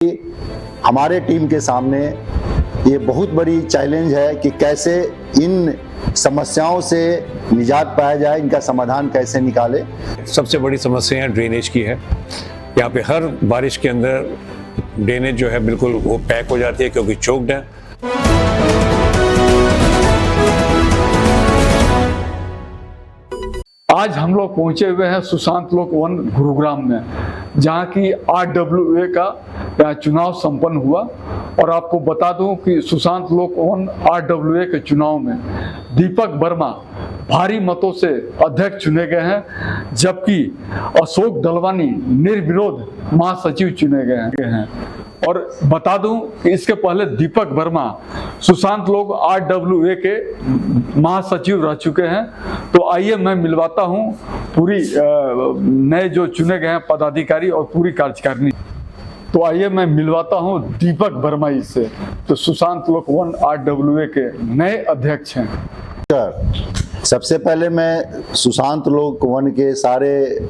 हमारे टीम के सामने ये बहुत बड़ी चैलेंज है कि कैसे इन समस्याओं से निजात पाया जाए, इनका समाधान कैसे निकाले। सबसे बड़ी समस्या ड्रेनेज की है। यहाँ पे हर बारिश के अंदर ड्रेनेज जो है बिल्कुल वो पैक हो जाती है क्योंकि चोक्ड है। आज हम लोग पहुंचे हुए हैं सुशांत लोक वन गुरुग्राम में, जहां की RWA का चुनाव संपन्न हुआ। और आपको बता दूं कि सुशांत लोक वन RWA के चुनाव में दीपक वर्मा भारी मतों से अध्यक्ष चुने गए हैं, जबकि अशोक दलवानी निर्विरोध महासचिव चुने गए हैं। और बता दूं कि इसके पहले दीपक वर्मा सुशांत लोक RWA के महासचिव रह चुके हैं। तो आइए मैं मिलवाता हूं पूरी नए जो चुने गए हैं पदाधिकारी और पूरी कार्यकारिणी। तो आइए मैं मिलवाता हूं दीपक वर्मा जी से, तो सुशांत लोक वन RWA के नए अध्यक्ष हैं। सबसे पहले मैं सुशांत लोक वन के सारे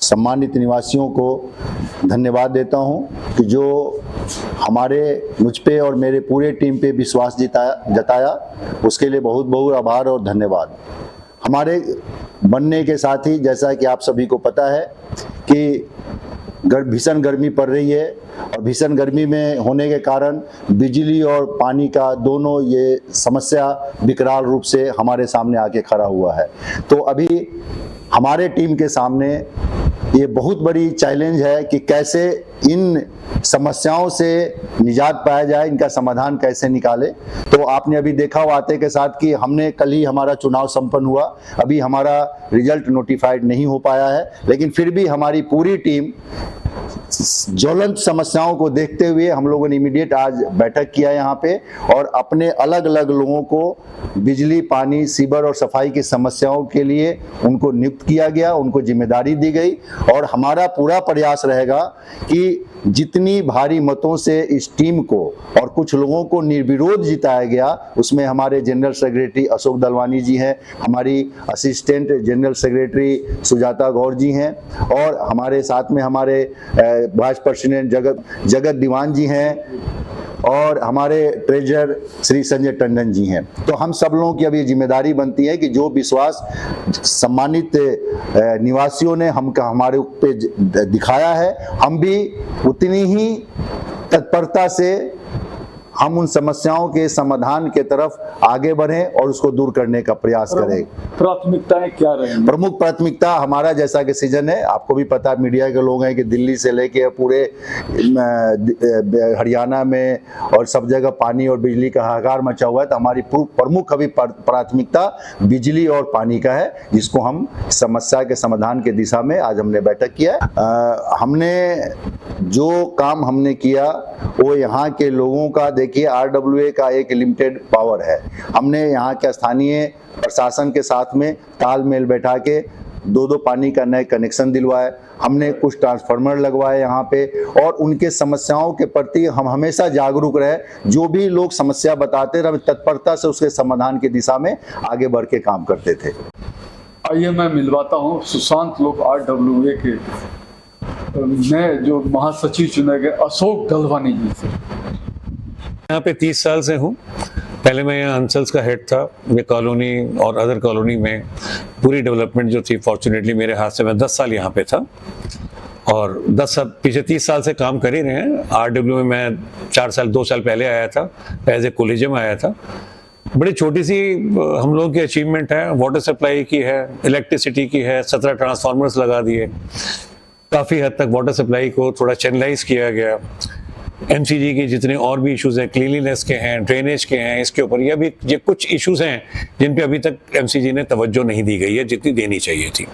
सम्मानित निवासियों को धन्यवाद देता हूं कि जो हमारे मुझ पे और मेरे पूरे टीम पे विश्वास जताया, उसके लिए बहुत बहुत आभार और धन्यवाद। हमारे बनने के साथ ही जैसा कि आप सभी को पता है कि भीषण गर्मी पड़ रही है, और भीषण गर्मी में होने के कारण बिजली और पानी का दोनों ये समस्या विकराल रूप से हमारे सामने आके खड़ा हुआ है। तो अभी हमारे टीम के सामने ये बहुत बड़ी चैलेंज है कि कैसे इन समस्याओं से निजात पाया जाए, इनका समाधान कैसे निकाले। तो आपने अभी देखा वाते के साथ कि हमने कल ही हमारा चुनाव संपन्न हुआ, अभी हमारा रिजल्ट नोटिफाइड नहीं हो पाया है, लेकिन फिर भी हमारी पूरी टीम ज्वलंत समस्याओं को देखते हुए हम लोगों ने इमीडिएट आज बैठक किया यहाँ पे, और अपने अलग अलग लोगों को बिजली, पानी, सीवर और सफाई की समस्याओं के लिए उनको नियुक्त किया गया, उनको जिम्मेदारी दी गई। और हमारा पूरा प्रयास रहेगा कि जितनी भारी मतों से इस टीम को और कुछ लोगों को निर्विरोध जिताया गया, उसमें हमारे जनरल सेक्रेटरी अशोक दलवानी जी हैं, हमारी असिस्टेंट जनरल सेक्रेटरी सुजाता गौर जी हैं, और हमारे साथ में हमारे वाइस प्रेसिडेंट जगत दीवान जी हैं, और हमारे ट्रेजरर श्री संजय टंडन जी हैं। तो हम सब लोगों की अब ये जिम्मेदारी बनती है कि जो विश्वास सम्मानित निवासियों ने हमारे पे दिखाया है, हम भी उतनी ही तत्परता से हम उन समस्याओं के समाधान के तरफ आगे बढ़ें और उसको दूर करने का प्रयास करें। प्राथमिकताएं क्या रहेंगी? प्रमुख प्राथमिकता हमारा जैसा कि सीजन है, आपको भी पता, मीडिया के लोग हैं कि दिल्ली से लेके पूरे हरियाणा में और सब जगह पानी और बिजली का हाहाकार मचा हुआ है। तो हमारी प्रमुख अभी प्राथमिकता बिजली और पानी का है, जिसको हम समस्या के समाधान के दिशा में आज हमने बैठक किया। हमने जो काम हमने किया वो यहाँ के लोगों का, देखिए RWA का एक लिमिटेड पावर है। हमने यहाँ के स्थानीय प्रशासन के साथ में तालमेल बैठा के दो पानी का नए कनेक्शन दिलवाए, हमने कुछ ट्रांसफार्मर लगवाए यहाँ पे, और उनके समस्याओं के प्रति हम हमेशा जागरूक रहे। जो भी लोग समस्या बताते रहे, तत्परता से उसके समाधान की दिशा में आगे बढ़ के काम करते थे। आइए मैं मिलवाता हूँ सुशांत लोक RWA के नए जो महासचिव चुने गए अशोक दलवानी जी से। यहाँ पे 30 साल से हूँ। पहले मैं यहाँ अंसल्स का हेड था। ये कॉलोनी और अदर कॉलोनी में पूरी डेवलपमेंट जो थी, फॉर्चुनेटली मेरे हाथ से, मैं 10 साल यहाँ पे था, और 10 साल पीछे 30 साल से काम कर ही रहे हैं। RWA में मैं 2 साल पहले आया था, एज ए कोलिजियम आया था। बड़ी छोटी सी हम लोगों की अचीवमेंट है, वाटर सप्लाई की है, इलेक्ट्रिसिटी की है, 17 ट्रांसफार्मर्स लगा दिए। काफ़ी हद तक वाटर सप्लाई को थोड़ा चैनलाइज किया गया। MCG की जितने और भी इश्यूज हैं, क्लीनलीनेस के हैं, ड्रेनेज के हैं, इसके ऊपर ये कुछ इश्यूज हैं जिन पे अभी तक MCG ने तवज्जो नहीं दी गई है जितनी देनी चाहिए थी।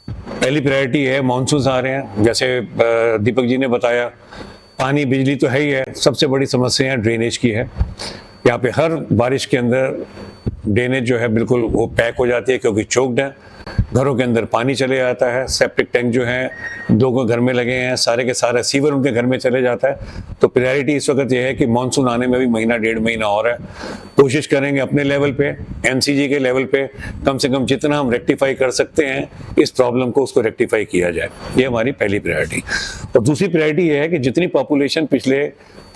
पहली प्रायोरिटी है मानसून आ रहे हैं, जैसे दीपक जी ने बताया, पानी बिजली तो है ही है, सबसे बड़ी समस्या ड्रेनेज की है। यहाँ पे हर बारिश के अंदर ड्रेनेज जो है बिल्कुल वो पैक हो जाती है क्योंकि चोक्ड है। घरों के अंदर पानी चले जाता है, सेप्टिक टैंक जो है लोगों के घर में लगे हैं, सारे के सारा सीवर उनके घर में चले जाता है। तो प्रायोरिटी इस वक्त ये है कि मानसून आने में भी महीना 1.5 महीना और है, कोशिश करेंगे अपने लेवल पे, एनसीजी के लेवल पे कम से कम जितना हम रेक्टिफाई कर सकते हैं इस प्रॉब्लम को उसको रेक्टिफाई किया जाए। ये हमारी पहली प्रायोरिटी। और दूसरी प्रायोरिटी ये है कि जितनी पॉपुलेशन पिछले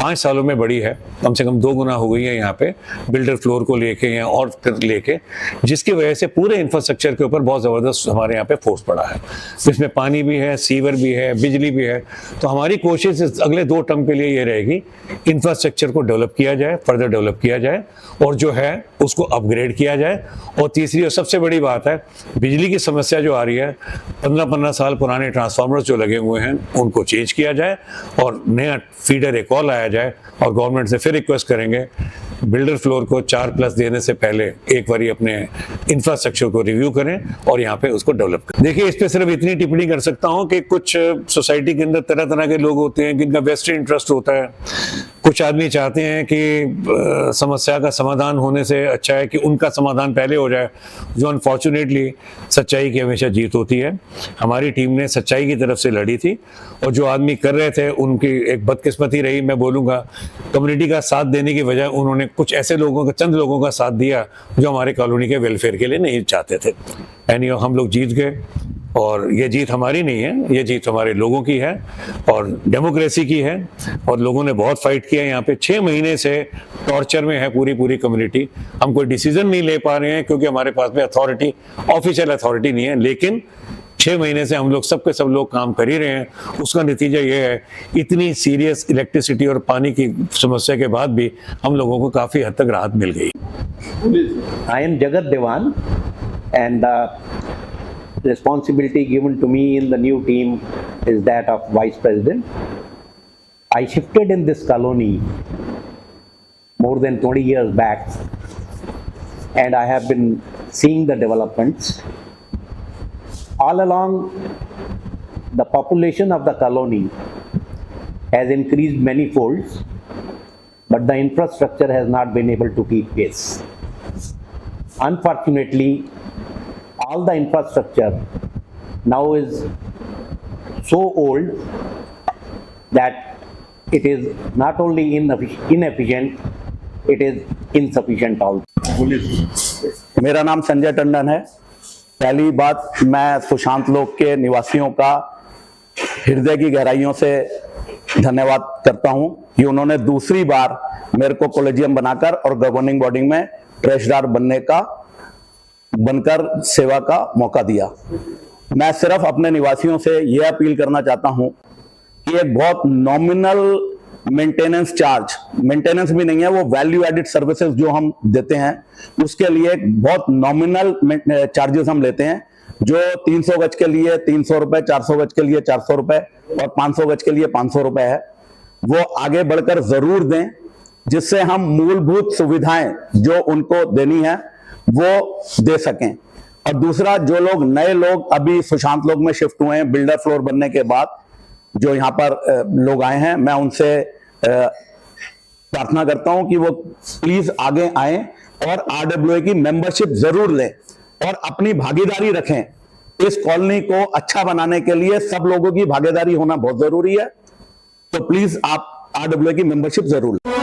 5 सालों में बढ़ी है, कम से कम 2 गुना हो गई है यहाँ पे बिल्डर फ्लोर को लेके या और लेके, जिसकी वजह से पूरे इंफ्रास्ट्रक्चर के ऊपर बहुत ज़बरदस्त हमारे यहाँ पे फोर्स पड़ा है। इसमें पानी भी है, सीवर भी है, बिजली भी है। तो हमारी कोशिश अगले 2 टर्म के लिए ये रहेगी, इंफ्रास्ट्रक्चर को डेवलप किया जाए, फर्दर डेवलप किया जाए और जो है उसको अपग्रेड किया जाए। और तीसरी और सबसे बड़ी बात है, बिजली की समस्या जो आ रही है, 15-15 साल पुराने ट्रांसफार्मर्स जो लगे हुए हैं उनको चेंज किया जाए और नया फीडर एक और लाया जाए। और गवर्नमेंट से फिर रिक्वेस्ट करेंगे बिल्डर फ्लोर को 4+ देने से पहले एक बारी अपने इंफ्रास्ट्रक्चर को रिव्यू करें और यहाँ पे उसको डेवलप करें। देखिए, इस पे सिर्फ इतनी टिप्पणी कर सकता हूँ कि कुछ सोसाइटी के अंदर तरह तरह के लोग होते हैं जिनका वेस्टेड इंटरेस्ट होता है। कुछ आदमी चाहते हैं कि समस्या का समाधान होने से अच्छा है कि उनका समाधान पहले हो जाए, जो अनफॉर्चुनेटली सच्चाई की हमेशा जीत होती है। हमारी टीम ने सच्चाई की तरफ से लड़ी थी और जो आदमी कर रहे थे उनकी एक बदकिस्मती रही, मैं बोलूँगा। कम्युनिटी का साथ देने की बजाय उन्होंने कुछ ऐसे लोगों का, चंद लोगों का साथ दिया जो हमारे कॉलोनी के वेलफेयर के लिए नहीं चाहते थे। एनीवे हम लोग जीत गए और ये जीत हमारी नहीं है, ये जीत हमारे लोगों की है और डेमोक्रेसी की है। और लोगों ने बहुत फाइट किया। यहाँ पे 6 महीने से टॉर्चर में है पूरी कम्युनिटी। हम कोई डिसीजन नहीं ले पा रहे हैं क्योंकि हमारे पास में अथॉरिटी, ऑफिशियल अथॉरिटी नहीं है, लेकिन 6 महीने से हम लोग सब के सब लोग काम कर ही रहे हैं। उसका नतीजा ये है, इतनी सीरियस इलेक्ट्रिसिटी और पानी की समस्या के बाद भी हम लोगों को काफ़ी हद तक राहत मिल गई। I am Jagat Dewan, and the responsibility given to me in the new team is that of Vice President. I shifted in this colony more than 20 years back, and I have been seeing the developments. All along, the population of the colony has increased many folds, but the infrastructure has not been able to keep pace. Unfortunately, all the infrastructure now is so old that it is not only inefficient, it is insufficient also. मेरा नाम संजय टंडन है। पहली बात, मैं सुशांत लोक के निवासियों का हृदय की गहराइयों से धन्यवाद करता हूं कि उन्होंने दूसरी बार मेरे को कॉलेजियम बनाकर और गवर्निंग बॉडी में ट्रेजरर बनकर सेवा का मौका दिया। मैं सिर्फ अपने निवासियों से यह अपील करना चाहता हूं कि एक बहुत नॉमिनल मेंटेनेंस चार्ज, मेंटेनेंस भी नहीं है, वो वैल्यू एडिड सर्विसेज जो हम देते हैं उसके लिए एक बहुत नॉमिनल चार्जेस हम लेते हैं, जो 300 गज के लिए 300 रुपए, 400 गज के लिए 400 रुपए और 500 गज के लिए 500 रुपए है। वो आगे बढ़कर जरूर दें, जिससे हम मूलभूत सुविधाएं जो उनको देनी है वो दे सकें। और दूसरा, जो लोग नए लोग अभी सुशांत लोक में शिफ्ट हुए हैं बिल्डर फ्लोर बनने के बाद, जो यहाँ पर लोग आए हैं, मैं उनसे प्रार्थना करता हूं कि वो प्लीज आगे आए और RWA की मेंबरशिप जरूर लें और अपनी भागीदारी रखें। इस कॉलोनी को अच्छा बनाने के लिए सब लोगों की भागीदारी होना बहुत जरूरी है। तो प्लीज आप RWA की मेंबरशिप जरूर लें।